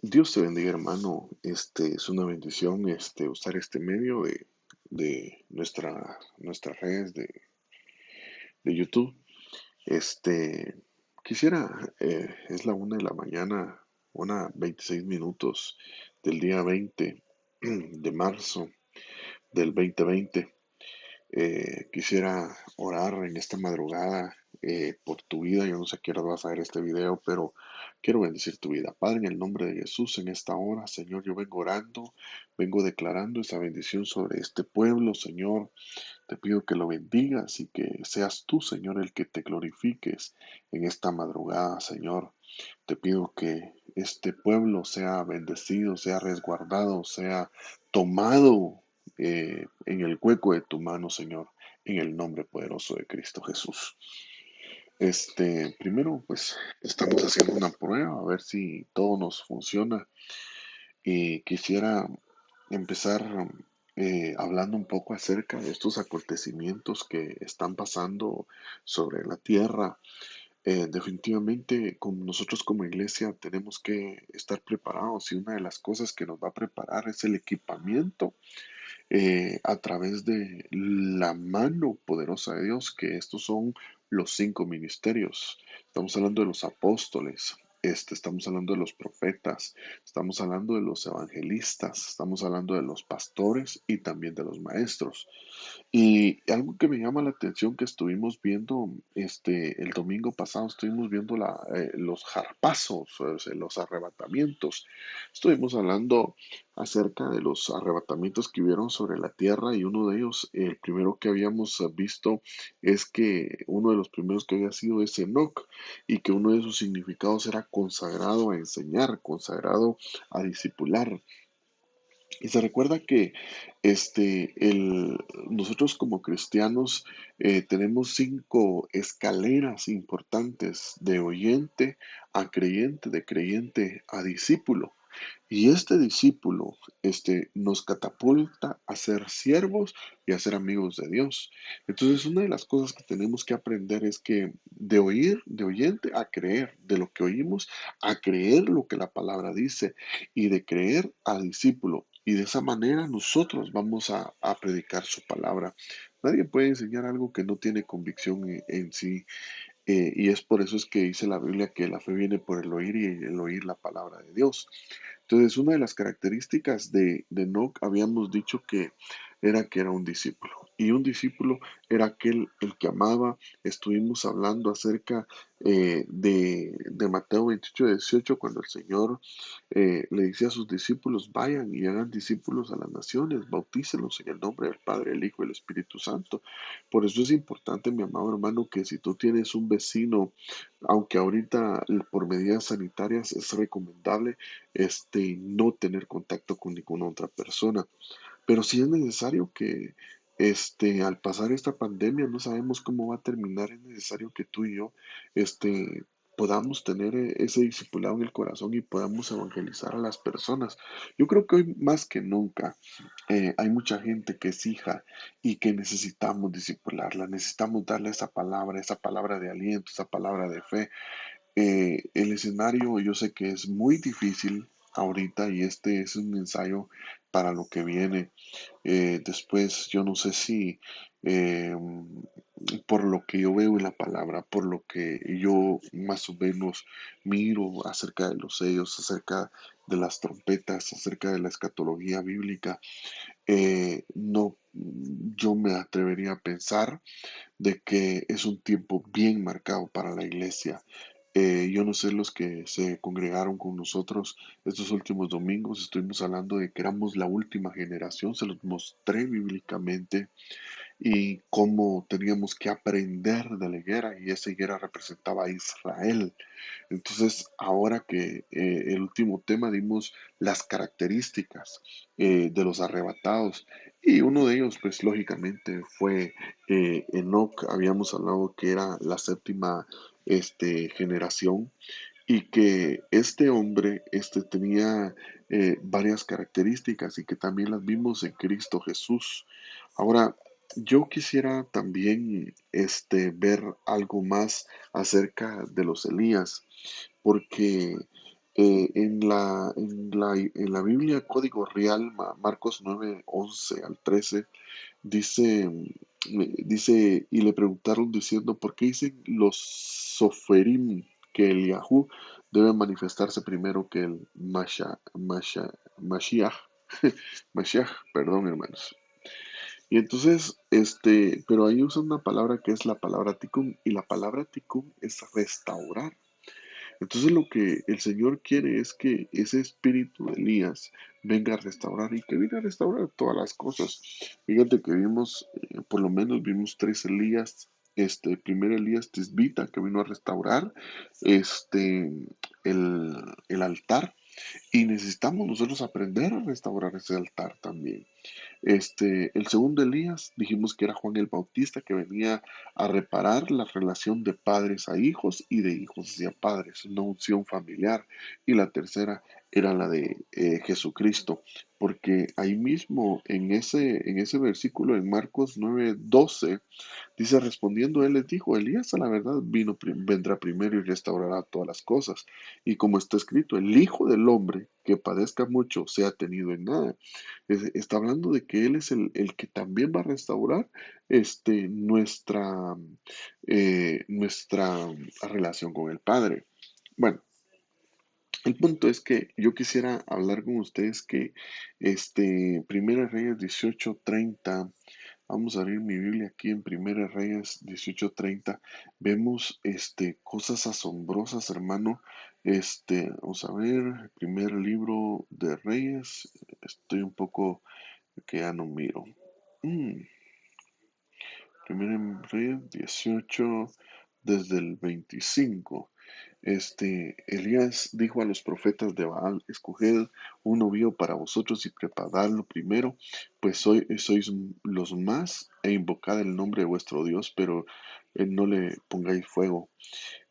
Dios te bendiga, hermano. Es una bendición usar este medio de nuestras redes de YouTube. Este, es la 1 de la mañana, 1:26 del día 20 de marzo del 2020. Quisiera orar en esta madrugada por tu vida. Yo no sé a qué hora vas a ver este video, pero quiero bendecir tu vida. Padre, en el nombre de Jesús, en esta hora, Señor, yo vengo orando, vengo declarando esa bendición sobre este pueblo, Señor. Te pido que lo bendigas y que seas tú, Señor, el que te glorifiques en esta madrugada, Señor. Te pido que este pueblo sea bendecido, sea resguardado, sea tomado en el hueco de tu mano, Señor, en el nombre poderoso de Cristo Jesús. Primero, pues estamos haciendo una prueba a ver si todo nos funciona y quisiera empezar hablando un poco acerca de estos acontecimientos que están pasando sobre la tierra. Definitivamente, nosotros como iglesia tenemos que estar preparados y una de las cosas que nos va a preparar es el equipamiento a través de la mano poderosa de Dios, que estos son los 5 ministerios. Estamos hablando de los apóstoles, estamos hablando de los profetas, estamos hablando de los evangelistas, estamos hablando de los pastores y también de los maestros. Y algo que me llama la atención que estuvimos viendo el domingo pasado, estuvimos viendo los jarpazos, o sea, los arrebatamientos. Estuvimos hablando acerca de los arrebatamientos que hubieron sobre la tierra y uno de ellos, el primero que habíamos visto, es que uno de los primeros que había sido es Enoc y que uno de sus significados era consagrado a enseñar, consagrado a discipular. Y se recuerda que nosotros como cristianos tenemos 5 escaleras importantes de oyente a creyente, de creyente a discípulo. Y este discípulo nos catapulta a ser siervos y a ser amigos de Dios. Entonces, una de las cosas que tenemos que aprender es que de oír, de oyente a creer, de lo que oímos a creer lo que la palabra dice y de creer a discípulo. Y de esa manera nosotros vamos a predicar su palabra. Nadie puede enseñar algo que no tiene convicción en sí. Y es por eso es que dice la Biblia que la fe viene por el oír y el oír la palabra de Dios. Entonces, una de las características de Enoch habíamos dicho que era un discípulo. Y un discípulo era aquel el que amaba. Estuvimos hablando acerca de Mateo 28:18, cuando el Señor le decía a sus discípulos, vayan y hagan discípulos a las naciones, bautícelos en el nombre del Padre, el Hijo y el Espíritu Santo. Por eso es importante, mi amado hermano, que si tú tienes un vecino, aunque ahorita por medidas sanitarias es recomendable no tener contacto con ninguna otra persona. Pero sí es necesario que al pasar esta pandemia, no sabemos cómo va a terminar, es necesario que tú y yo podamos tener ese discipulado en el corazón y podamos evangelizar a las personas. Yo creo que hoy más que nunca hay mucha gente que es hija y que necesitamos discipularla, necesitamos darle esa palabra de aliento, esa palabra de fe. El escenario yo sé que es muy difícil ahorita y este es un ensayo para lo que viene. Después yo no sé si eh, por lo que yo veo en la palabra, por lo que yo más o menos miro acerca de los sellos, acerca de las trompetas, acerca de la escatología bíblica, no, yo me atrevería a pensar de que es un tiempo bien marcado para la iglesia. Yo no sé los que se congregaron con nosotros estos últimos domingos, estuvimos hablando de que éramos la última generación, se los mostré bíblicamente y cómo teníamos que aprender de la higuera y esa higuera representaba a Israel. Entonces, ahora que el último tema dimos las características de los arrebatados y uno de ellos, pues lógicamente fue Enoch, habíamos hablado que era la séptima generación y que este hombre tenía varias características y que también las vimos en Cristo Jesús. Ahora, yo quisiera también ver algo más acerca de los Elías, porque En la Biblia, Código Real, Marcos 9:11 al 13, dice, y le preguntaron diciendo, ¿por qué dicen los soferim que Eliahú debe manifestarse primero que el Mashiach? Mashiach, perdón, hermanos. Y entonces, pero ahí usa una palabra que es la palabra tikkun, y la palabra tikkun es restaurar. Entonces lo que el Señor quiere es que ese espíritu de Elías venga a restaurar y que viene a restaurar todas las cosas. Fíjate que vimos, por lo menos vimos tres Elías. Primer Elías Tisbita, que vino a restaurar el altar, y necesitamos nosotros aprender a restaurar ese altar también. El segundo Elías, dijimos que era Juan el Bautista, que venía a reparar la relación de padres a hijos y de hijos hacia padres, una unción familiar. Y la tercera era la de Jesucristo, porque ahí mismo en ese versículo en Marcos 9:12 dice, respondiendo él les dijo, Elías a la verdad vendrá primero y restaurará todas las cosas. Y como está escrito, el Hijo del Hombre que padezca mucho sea tenido en nada. Está hablando de que Él es el que también va a restaurar nuestra relación con el Padre. Bueno, el punto es que yo quisiera hablar con ustedes que Primera Reyes 18:30. Vamos a abrir mi Biblia aquí en Primera Reyes 18:30. Vemos cosas asombrosas, hermano. Vamos a ver, primer libro de Reyes. Estoy un poco que ya no miro. Mm, Primera Reyes 18, desde el 25. Elías dijo a los profetas de Baal, escoged un novio para vosotros y preparadlo primero, pues sois los más, e invocad el nombre de vuestro Dios, pero no le pongáis fuego.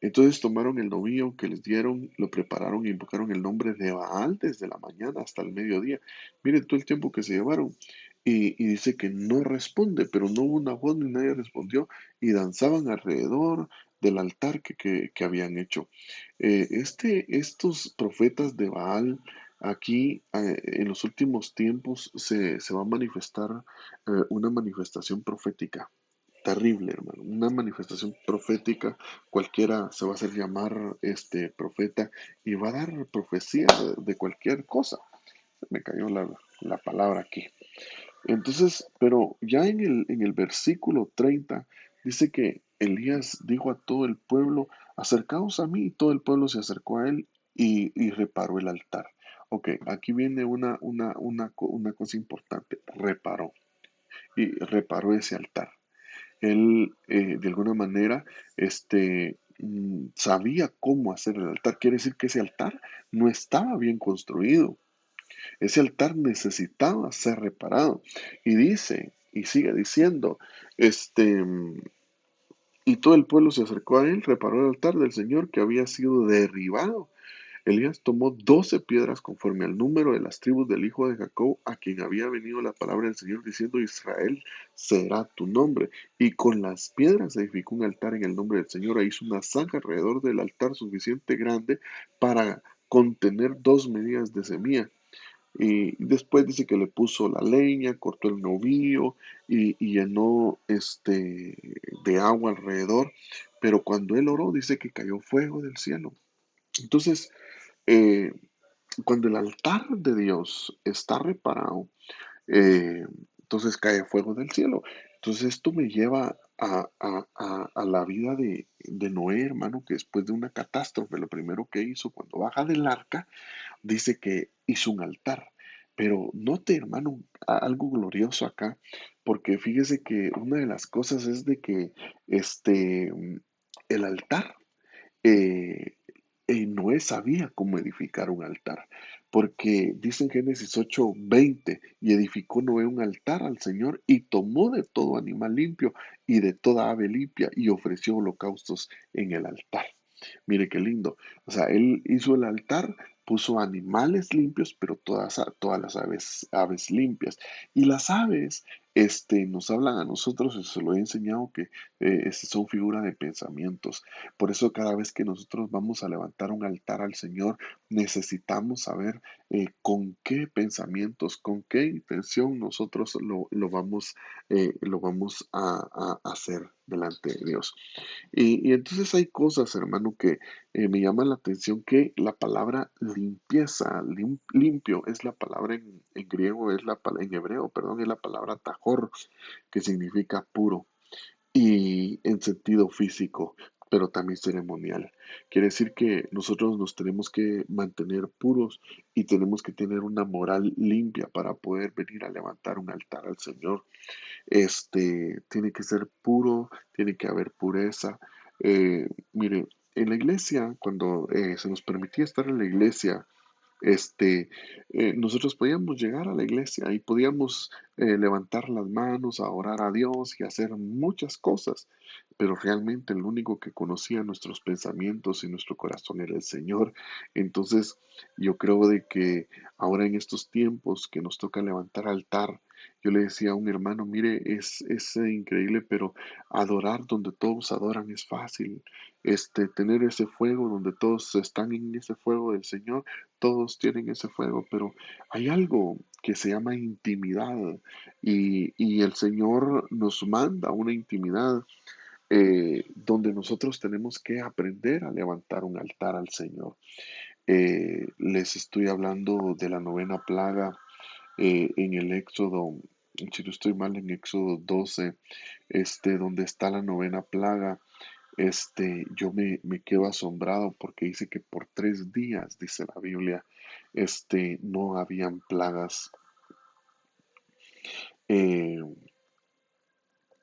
Entonces tomaron el novillo que les dieron, lo prepararon e invocaron el nombre de Baal desde la mañana hasta el mediodía. Miren todo el tiempo que se llevaron. Y dice que no responde, pero no hubo una voz ni nadie respondió, y danzaban alrededor del altar que habían hecho. Estos profetas de Baal, aquí en los últimos tiempos se va a manifestar una manifestación profética terrible, hermano. Una manifestación profética, cualquiera se va a hacer llamar profeta y va a dar profecía de cualquier cosa. Se me cayó la palabra aquí. Entonces, pero ya en el versículo 30 dice que Elías dijo a todo el pueblo, acercaos a mí, y todo el pueblo se acercó a él y reparó el altar. Ok, aquí viene una cosa importante, reparó ese altar. Él, de alguna manera, sabía cómo hacer el altar. Quiere decir que ese altar no estaba bien construido. Ese altar necesitaba ser reparado. Y dice, y sigue diciendo, y todo el pueblo se acercó a él, reparó el altar del Señor que había sido derribado. Elías tomó 12 piedras conforme al número de las tribus del hijo de Jacob, a quien había venido la palabra del Señor diciendo, Israel será tu nombre. Y con las piedras edificó un altar en el nombre del Señor e hizo una zanja alrededor del altar suficiente grande para contener 2 medidas de semilla. Y después dice que le puso la leña, cortó el novillo y llenó de agua alrededor. Pero cuando él oró, dice que cayó fuego del cielo. Entonces, eh, cuando el altar de Dios está reparado, eh, entonces cae fuego del cielo. Entonces esto me lleva a la vida de Noé, hermano, que después de una catástrofe, lo primero que hizo cuando baja del arca, dice que hizo un altar. Pero note, hermano, algo glorioso acá, porque fíjese que una de las cosas es de que el altar eh, Noé sabía cómo edificar un altar, porque dice en Génesis 8:20, y edificó Noé un altar al Señor y tomó de todo animal limpio y de toda ave limpia y ofreció holocaustos en el altar. Mire qué lindo. O sea, él hizo el altar, puso animales limpios, pero todas las aves limpias. Y las aves nos hablan a nosotros, y se lo he enseñado que son figuras de pensamientos. Por eso cada vez que nosotros vamos a levantar un altar al Señor, necesitamos saber con qué pensamientos, con qué intención nosotros lo vamos a hacer delante de Dios. Y entonces hay cosas, hermano, que me llaman la atención que la palabra limpieza, limpio, es la palabra en griego, en hebreo, perdón, es la palabra tajor, que significa puro, y en sentido físico, pero también ceremonial. Quiere decir que nosotros nos tenemos que mantener puros y tenemos que tener una moral limpia para poder venir a levantar un altar al Señor. Tiene que ser puro, tiene que haber pureza. Mire, en la iglesia, cuando se nos permitía estar en la iglesia, este, nosotros podíamos llegar a la iglesia y podíamos levantar las manos, a orar a Dios y hacer muchas cosas, pero realmente el único que conocía nuestros pensamientos y nuestro corazón era el Señor. Entonces, yo creo de que ahora en estos tiempos que nos toca levantar altar, yo le decía a un hermano, mire, es increíble, pero adorar donde todos adoran es fácil. Tener ese fuego donde todos están en ese fuego del Señor, todos tienen ese fuego, pero hay algo que se llama intimidad y el Señor nos manda una intimidad donde nosotros tenemos que aprender a levantar un altar al Señor. Les estoy hablando de la novena plaga en el Éxodo, si no estoy mal, en Éxodo 12, donde está la novena plaga. Yo me quedo asombrado porque dice que por 3 días, dice la Biblia, no habían plagas. Eh,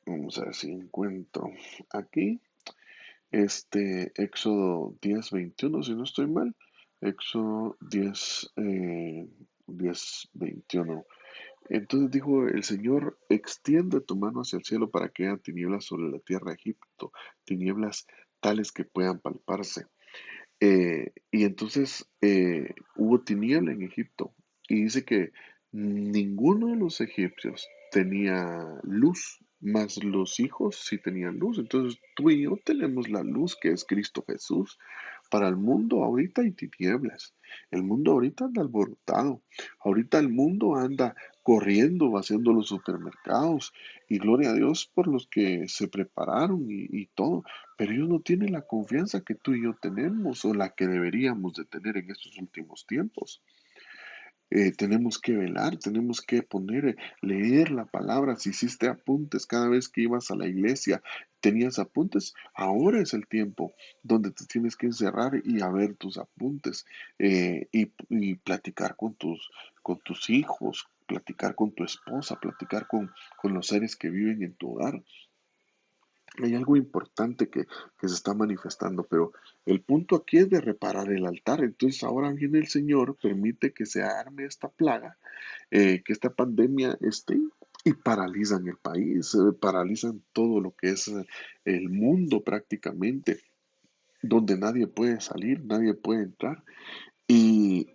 Vamos a ver si encuentro aquí, Éxodo 10:21, si no estoy mal, Éxodo 10:21. Entonces dijo el Señor, extiende tu mano hacia el cielo para que haya tinieblas sobre la tierra de Egipto, tinieblas tales que puedan palparse. Y entonces hubo tiniebla en Egipto y dice que ninguno de los egipcios tenía luz, mas los hijos sí tenían luz. Entonces tú y yo tenemos la luz que es Cristo Jesús. Para el mundo ahorita hay tinieblas. El mundo ahorita anda alborotado. Ahorita el mundo anda corriendo, vaciando los supermercados. Y gloria a Dios por los que se prepararon y todo. Pero ellos no tienen la confianza que tú y yo tenemos o la que deberíamos de tener en estos últimos tiempos. Tenemos que velar, tenemos que leer la palabra. Si hiciste apuntes cada vez que ibas a la iglesia, tenías apuntes, ahora es el tiempo donde te tienes que encerrar y a ver tus apuntes y platicar con tus hijos, platicar con tu esposa, platicar con los seres que viven en tu hogar. Hay algo importante que se está manifestando, pero el punto aquí es de reparar el altar. Entonces ahora viene el Señor, permite que se arme esta plaga, que esta pandemia esté y paralizan el país, paralizan todo lo que es el mundo prácticamente, donde nadie puede salir, nadie puede entrar. Y,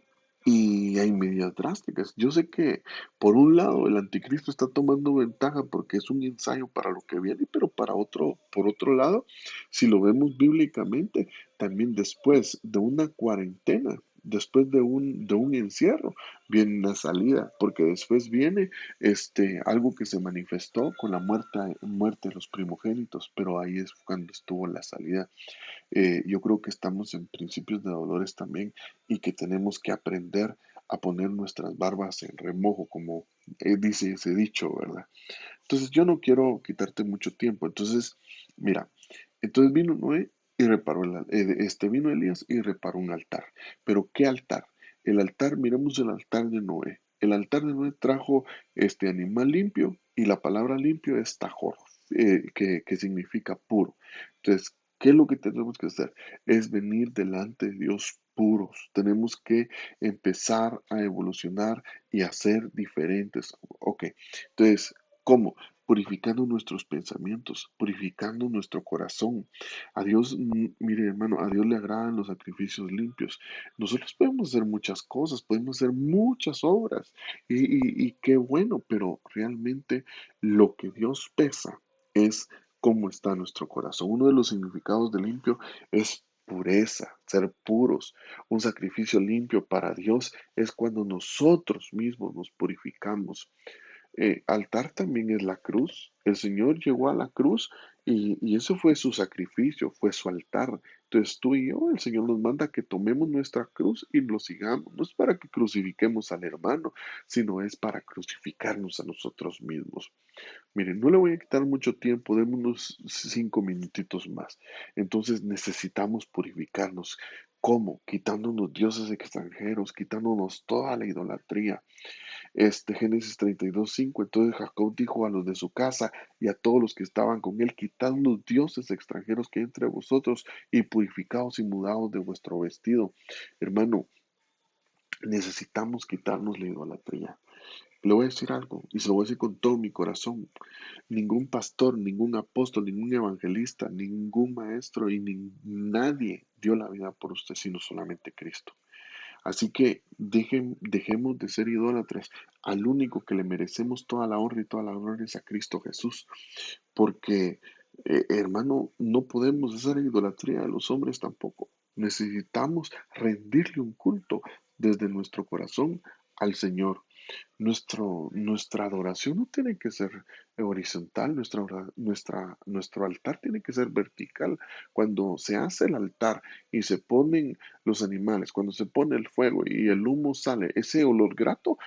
y hay medidas drásticas. Yo sé que por un lado el anticristo está tomando ventaja porque es un ensayo para lo que viene, pero por otro lado, si lo vemos bíblicamente, también después de una cuarentena, después de un encierro, viene una salida, porque después viene algo que se manifestó con la muerte de los primogénitos, pero ahí es cuando estuvo la salida. Yo creo que estamos en principios de dolores también y que tenemos que aprender a poner nuestras barbas en remojo, como dice ese dicho, ¿verdad? Entonces yo no quiero quitarte mucho tiempo. Entonces, mira, entonces vino Noé y reparó vino Elías y reparó un altar. Pero ¿qué altar? El altar, miremos el altar de Noé. El altar de Noé trajo este animal limpio y la palabra limpio es tajor, que significa puro. Entonces, ¿qué es lo que tenemos que hacer? Es venir delante de Dios puros. Tenemos que empezar a evolucionar y a ser diferentes. Ok, entonces, ¿cómo? purificando nuestros pensamientos, purificando nuestro corazón. A Dios, mire hermano, a Dios le agradan los sacrificios limpios. Nosotros podemos hacer muchas cosas, podemos hacer muchas obras y qué bueno, pero realmente lo que Dios pesa es cómo está nuestro corazón. Uno de los significados de limpio es pureza, ser puros. Un sacrificio limpio para Dios es cuando nosotros mismos nos purificamos. Altar también es la cruz. El Señor llegó a la cruz y eso fue su sacrificio, fue su altar. Entonces tú y yo, el Señor nos manda que tomemos nuestra cruz y lo sigamos. No es para que crucifiquemos al hermano, sino es para crucificarnos a nosotros mismos. Miren, no le voy a quitar mucho tiempo, demos unos 5 minutitos más. Entonces necesitamos purificarnos. ¿Cómo? Quitándonos dioses extranjeros, quitándonos toda la idolatría. Génesis 32:5. Entonces Jacob dijo a los de su casa y a todos los que estaban con él: quitad los dioses extranjeros que hay entre vosotros y purificaos y mudaos de vuestro vestido. Hermano, necesitamos quitarnos la idolatría. Le voy a decir algo y se lo voy a decir con todo mi corazón. Ningún pastor, ningún apóstol, ningún evangelista, ningún maestro y nadie dio la vida por usted, sino solamente Cristo. Así que dejemos de ser idólatras. Al único que le merecemos toda la honra y toda la gloria es a Cristo Jesús. Porque, hermano, no podemos hacer idolatría a los hombres tampoco. Necesitamos rendirle un culto desde nuestro corazón al Señor. Nuestra adoración no tiene que ser horizontal, nuestro altar tiene que ser vertical. Cuando se hace el altar y se ponen los animales, cuando se pone el fuego y el humo sale, ese olor grato,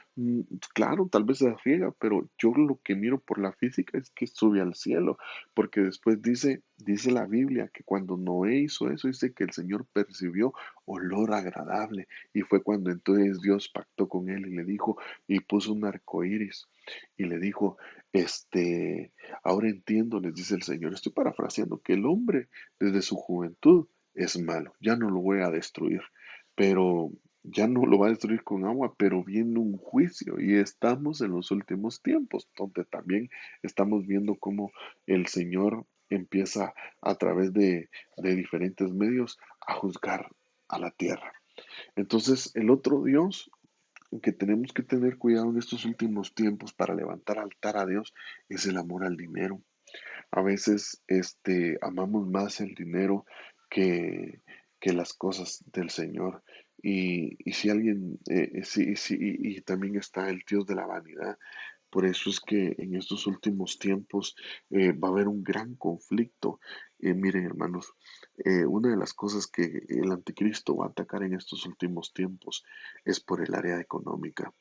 claro, tal vez se riega, pero yo lo que miro por la física es que sube al cielo, porque después dice la Biblia que cuando Noé hizo eso, dice que el Señor percibió olor agradable y fue cuando entonces Dios pactó con él y le dijo, y puso un arco iris y le dijo, ahora entiendo, les dice el Señor, estoy parafraseando, que el hombre desde su juventud es malo, ya no lo voy a destruir, pero ya no lo va a destruir con agua, pero viene un juicio y estamos en los últimos tiempos, donde también estamos viendo cómo el Señor empieza a través de diferentes medios a juzgar a la tierra. Entonces, el otro Dios que tenemos que tener cuidado en estos últimos tiempos para levantar altar a Dios es el amor al dinero. A veces amamos más el dinero que, que las cosas del Señor. Y si alguien, y también está el Dios de la vanidad. Por eso es que en estos últimos tiempos va a haber un gran conflicto. Miren, hermanos, una de las cosas que el anticristo va a atacar en estos últimos tiempos es por el área económica,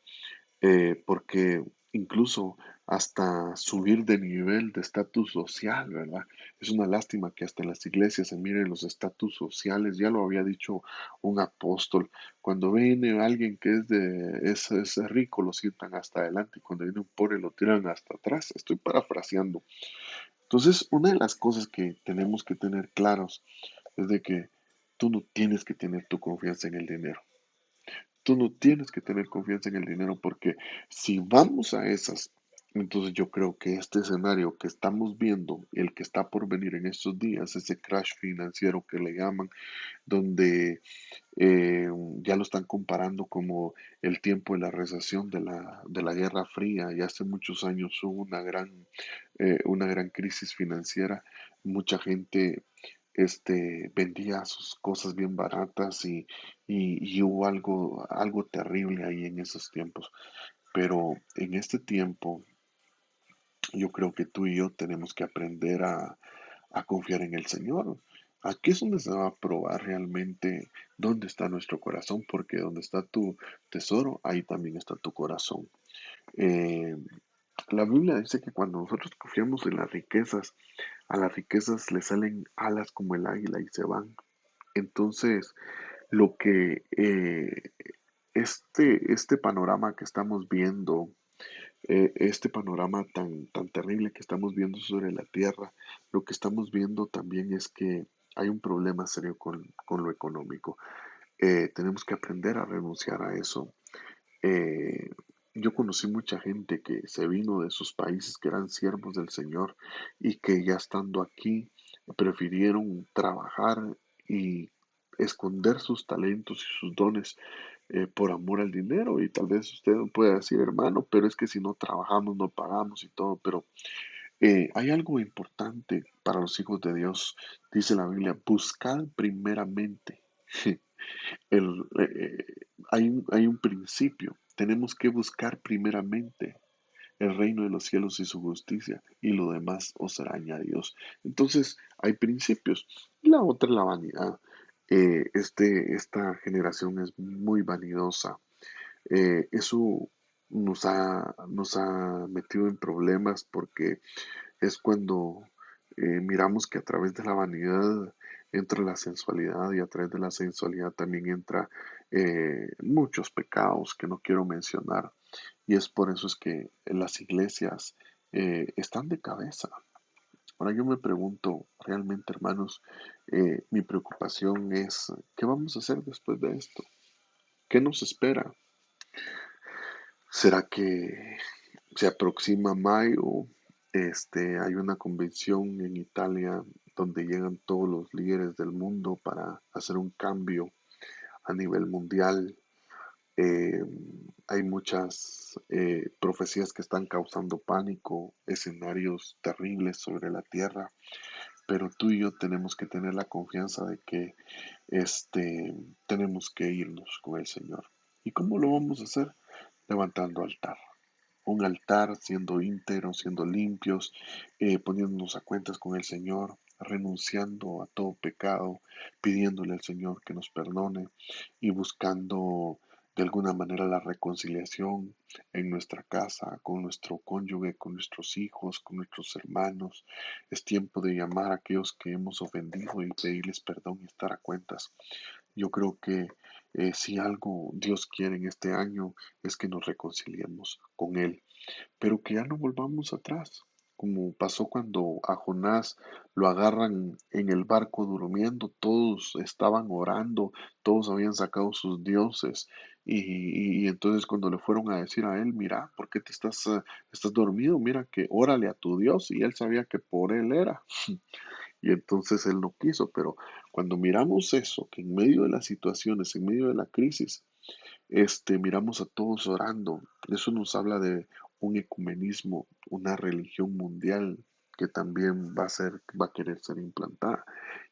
porque incluso hasta subir de nivel de estatus social, ¿verdad? Es una lástima que hasta en las iglesias se miren los estatus sociales, ya lo había dicho un apóstol, cuando viene alguien que es rico lo sientan hasta adelante y cuando viene un pobre lo tiran hasta atrás, estoy parafraseando. Entonces, una de las cosas que tenemos que tener claros es de que tú no tienes que tener tu confianza en el dinero. Tú no tienes que tener confianza en el dinero porque si vamos a esas, entonces yo creo que este escenario que estamos viendo, el que está por venir en estos días, ese crash financiero que le llaman, donde eh, ya lo están comparando como el tiempo de la recesión de la Guerra Fría, y hace muchos años hubo una gran crisis financiera, mucha gente vendía sus cosas bien baratas y hubo algo terrible ahí en esos tiempos. Pero en este tiempo yo creo que tú y yo tenemos que aprender a confiar en el Señor. Aquí es donde se va a probar realmente dónde está nuestro corazón, porque donde está tu tesoro, ahí también está tu corazón. Eh, la Biblia dice que cuando nosotros confiamos en las riquezas, a las riquezas le salen alas como el águila y se van. Entonces, lo que este panorama que estamos viendo, este panorama tan terrible que estamos viendo sobre la tierra, lo que estamos viendo también es que hay un problema serio con lo económico. Tenemos que aprender a renunciar a eso. Eh, Yo conocí mucha gente que se vino de sus países que eran siervos del Señor y que ya estando aquí prefirieron trabajar y esconder sus talentos y sus dones por amor al dinero. Y tal vez usted pueda decir, hermano, pero es que si no trabajamos no pagamos y todo. Pero hay algo importante para los hijos de Dios. Dice la Biblia, buscad primeramente. Hay un principio. Tenemos que buscar primeramente el reino de los cielos y su justicia, y lo demás os será añadido. Entonces, hay principios. La otra es la vanidad. Esta generación es muy vanidosa. Eso nos ha metido en problemas porque es cuando miramos que a través de la vanidad entra la sensualidad y a través de la sensualidad también entra muchos pecados que no quiero mencionar. Y es por eso es que las iglesias están de cabeza. Ahora yo me pregunto, realmente hermanos, mi preocupación es, ¿qué vamos a hacer después de esto? ¿Qué nos espera? ¿Será que se aproxima mayo? Hay una convención en Italia donde llegan todos los líderes del mundo para hacer un cambio a nivel mundial. Eh, Hay muchas profecías que están causando pánico, escenarios terribles sobre la tierra, pero tú y yo tenemos que tener la confianza de que tenemos que irnos con el Señor. ¿Y cómo lo vamos a hacer? Levantando altar. Un altar siendo íntegros, siendo limpios, poniéndonos a cuentas con el Señor, renunciando a todo pecado, pidiéndole al Señor que nos perdone y buscando de alguna manera la reconciliación en nuestra casa, con nuestro cónyuge, con nuestros hijos, con nuestros hermanos. Es tiempo de llamar a aquellos que hemos ofendido y pedirles perdón y estar a cuentas. Yo creo que si algo Dios quiere en este año es que nos reconciliemos con Él, pero que ya no volvamos atrás, como pasó cuando a Jonás lo agarran en el barco durmiendo, todos estaban orando, todos habían sacado sus dioses, y entonces cuando le fueron a decir a él, mira, ¿por qué estás dormido? Mira que órale a tu Dios, y él sabía que por él era. Y entonces él no quiso, pero cuando miramos eso, que en medio de las situaciones, en medio de la crisis, miramos a todos orando. Eso nos habla de un ecumenismo, una religión mundial que también va a querer ser implantada.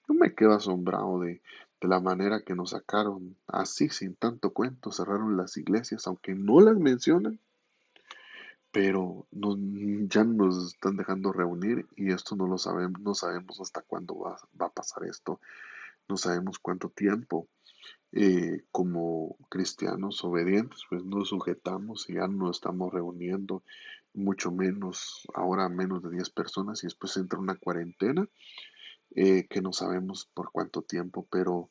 Yo me quedo asombrado de la manera que nos sacaron así, sin tanto cuento, cerraron las iglesias, aunque no las mencionan, pero ya nos están dejando reunir y esto no lo sabemos, no sabemos hasta cuándo va a pasar esto, no sabemos cuánto tiempo. Como cristianos obedientes, pues nos sujetamos y ya no estamos reuniendo, mucho menos, ahora menos de 10 personas y después entra una cuarentena que no sabemos por cuánto tiempo, pero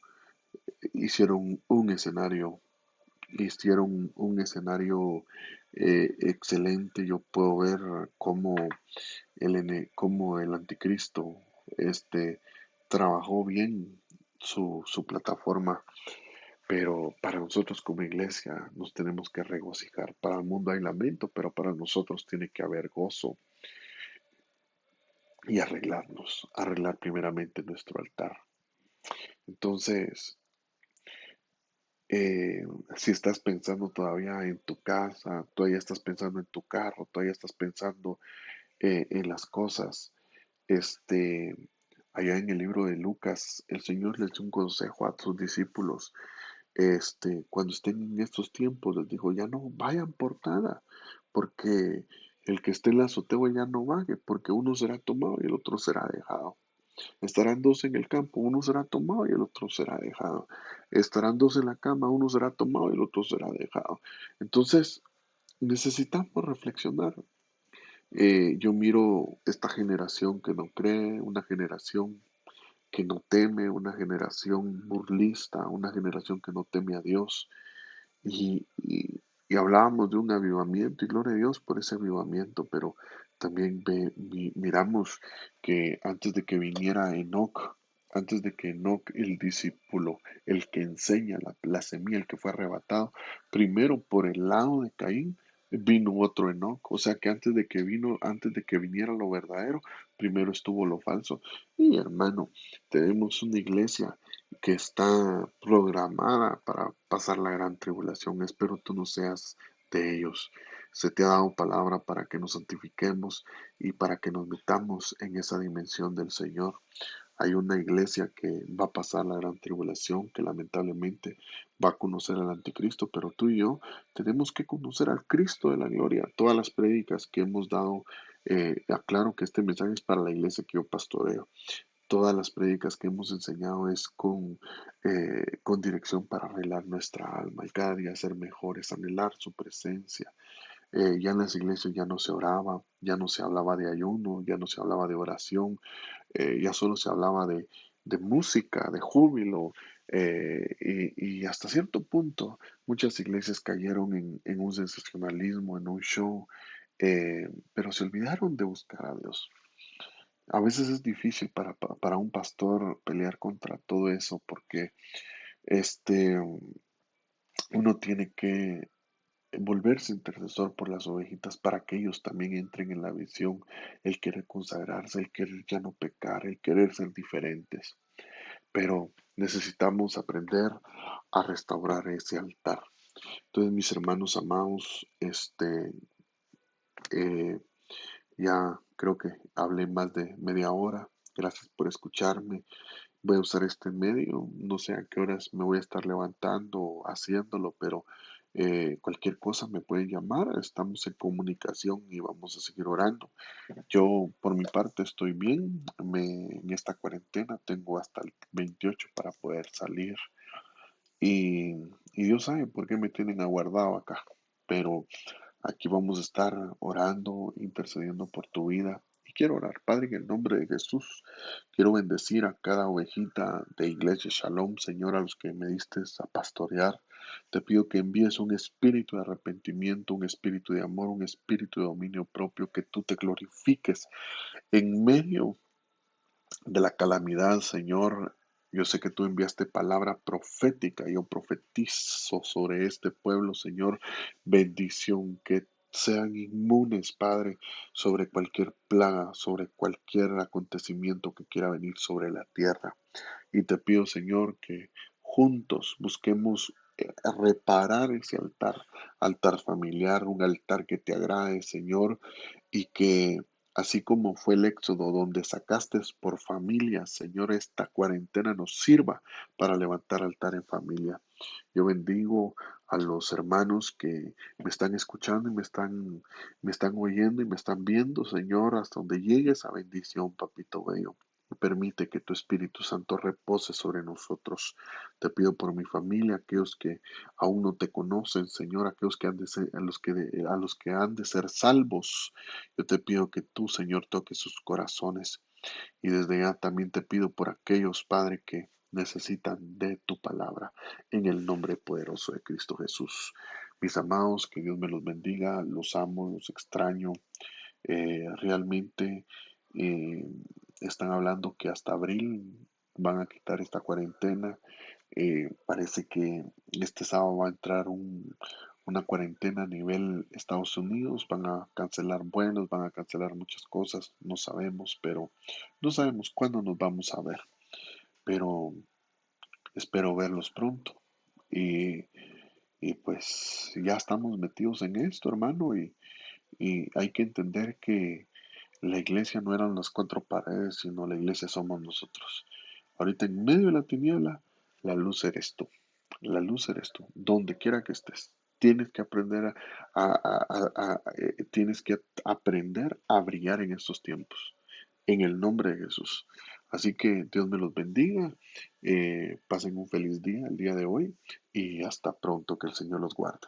hicieron un escenario excelente. Yo puedo ver cómo cómo el anticristo este, trabajó bien su plataforma, pero para nosotros como iglesia nos tenemos que regocijar. Para el mundo hay lamento, pero para nosotros tiene que haber gozo y arreglar primeramente nuestro altar. Entonces, eh, si estás pensando todavía en tu casa, todavía estás pensando en tu carro, todavía estás pensando en las cosas, este, allá en el libro de Lucas, el Señor les dio un consejo a sus discípulos. Cuando estén en estos tiempos, les dijo, ya no vayan por nada, porque el que esté en la azotea ya no vague, porque uno será tomado y el otro será dejado. Estarán dos en el campo, uno será tomado y el otro será dejado. Estarán dos en la cama, uno será tomado y el otro será dejado. Entonces, necesitamos reflexionar. Yo miro esta generación que no cree, una generación que no teme, una generación burlista, una generación que no teme a Dios. Y hablábamos de un avivamiento, y gloria a Dios por ese avivamiento, pero también miramos que antes de que viniera Enoch, antes de que Enoch, el discípulo, el que enseña la semilla, el que fue arrebatado, primero por el lado de Caín, vino otro Enoc, o sea que antes de que viniera lo verdadero, primero estuvo lo falso. Y hermano, tenemos una iglesia que está programada para pasar la gran tribulación. Espero tú no seas de ellos. Se te ha dado palabra para que nos santifiquemos y para que nos metamos en esa dimensión del Señor. Hay una iglesia que va a pasar la gran tribulación, que lamentablemente va a conocer al anticristo, pero tú y yo tenemos que conocer al Cristo de la gloria. Todas las prédicas que hemos dado, aclaro que este mensaje es para la iglesia que yo pastoreo. Todas las prédicas que hemos enseñado es con dirección para arreglar nuestra alma y cada día ser mejores, anhelar su presencia. Ya en las iglesias ya no se oraba, ya no se hablaba de ayuno, ya no se hablaba de oración, ya solo se hablaba de música, de júbilo, y hasta cierto punto muchas iglesias cayeron en un sensacionalismo, en un show, pero se olvidaron de buscar a Dios. A veces es difícil para un pastor pelear contra todo eso porque este, uno tiene que volverse intercesor por las ovejitas para que ellos también entren en la visión, el querer consagrarse, el querer ya no pecar, el querer ser diferentes. Pero necesitamos aprender a restaurar ese altar. Entonces, mis hermanos amados, eh, ya creo que hablé más de media hora. Gracias por escucharme. Voy a usar este medio, no sé a qué horas me voy a estar levantando o haciéndolo, pero cualquier cosa me pueden llamar, estamos en comunicación y vamos a seguir orando. Yo por mi parte estoy bien, en esta cuarentena tengo hasta el 28 para poder salir y, y Dios sabe por qué me tienen aguardado acá, pero aquí vamos a estar orando, intercediendo por tu vida. Y quiero orar, Padre, en el nombre de Jesús. Quiero bendecir a cada ovejita de Iglesia Shalom, Señor, a los que me diste a pastorear. Te pido que envíes un espíritu de arrepentimiento, un espíritu de amor, un espíritu de dominio propio, que tú te glorifiques en medio de la calamidad, Señor. Yo sé que tú enviaste palabra profética. Yo profetizo sobre este pueblo, Señor, bendición, que sean inmunes, Padre, sobre cualquier plaga, sobre cualquier acontecimiento que quiera venir sobre la tierra. Y te pido, Señor, que juntos busquemos reparar ese altar, altar familiar, un altar que te agrade, Señor, y que así como fue el éxodo donde sacaste por familia, Señor, esta cuarentena nos sirva para levantar altar en familia. Yo bendigo a los hermanos que me están escuchando y me están oyendo y me están viendo, Señor, hasta donde llegue esa bendición, papito bello. Permite que tu Espíritu Santo repose sobre nosotros. Te pido por mi familia, aquellos que aún no te conocen, Señor, aquellos que han de ser, a los que han de ser salvos. Yo te pido que tú, Señor, toques sus corazones. Y desde ya también te pido por aquellos, Padre, que necesitan de tu palabra, en el nombre poderoso de Cristo Jesús. Mis amados, que Dios me los bendiga, los amo, los extraño. Realmente eh, están hablando que hasta abril van a quitar esta cuarentena. Parece que este sábado va a entrar una cuarentena a nivel Estados Unidos. Van a cancelar vuelos, van a cancelar muchas cosas. No sabemos, pero no sabemos cuándo nos vamos a ver. Pero espero verlos pronto. Y, y pues ya estamos metidos en esto, hermano. Y hay que entender que la iglesia no eran las cuatro paredes, sino la iglesia somos nosotros. Ahorita en medio de la tiniebla, la luz eres tú. La luz eres tú, donde quiera que estés. Tienes que aprender tienes que aprender a brillar en estos tiempos, en el nombre de Jesús. Así que Dios me los bendiga, pasen un feliz día el día de hoy y hasta pronto, que el Señor los guarde.